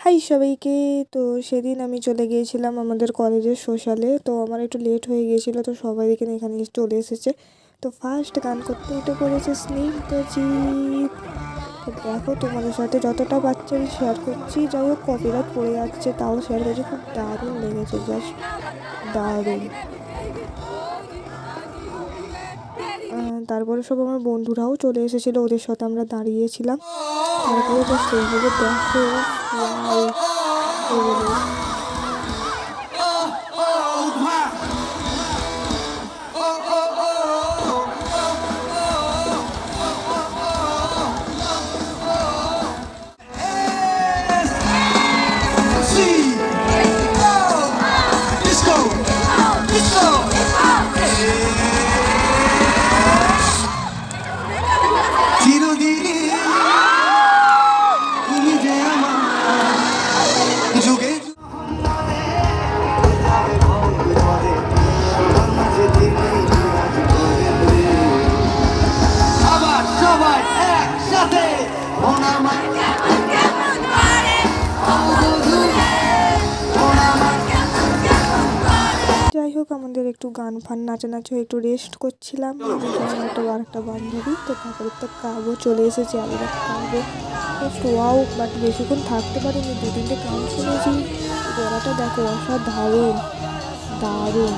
High সবাইকে। তো সেদিন আমি চলে গিয়েছিলাম আমাদের কলেজের সোশ্যালে। তো আমার একটু লেট হয়ে গিয়েছিলো, তো সবাই দেখে এখানে চলে এসেছে। তো ফার্স্ট গান করতে উঠে পড়েছে স্নিগ্ধজিৎ। তো দেখো তোমাদের সাথে যতটা বাচ্চা আমি শেয়ার করছি, যাই হোক কপিরাইট পড়ে যাচ্ছে তাও শেয়ার করছি, খুব দারুণ লেগেছে, জাস্ট দারুণ। তারপরে সব আমার বন্ধুরাও চলে এসেছিলো, ওদের সাথে আমরা দাঁড়িয়েছিলাম। তারপরে জাস্ট এইভাবে দেখো, ওয়াও। যাই হোক আমাদের একটু গান ফান নাচানাচি একটু রেস্ট করছিলাম, আরেকটা বান্ধবী। তো তারপরে তো গাবো চলে এসেছে, আবার গাবো ওয়াও। বাট বেশিক্ষণ থাকতে পারিনি, 2-3টে গান শুনেছি। গলাটা দেখো, অসাধারণ, দারুণ।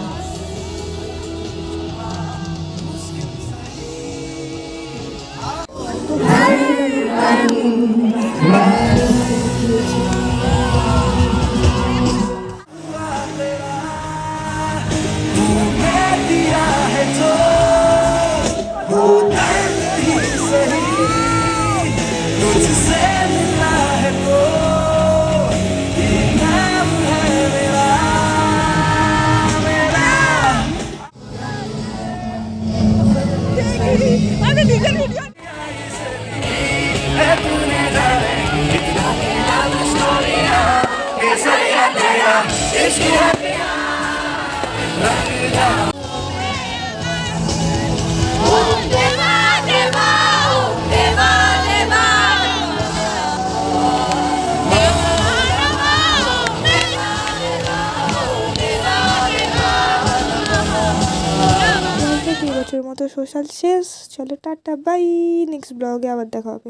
বছরের মতো সোশ্যাল শেষ। চলো টাটা, বাই। নেক্সট ব্লগে আবার দেখা হবে।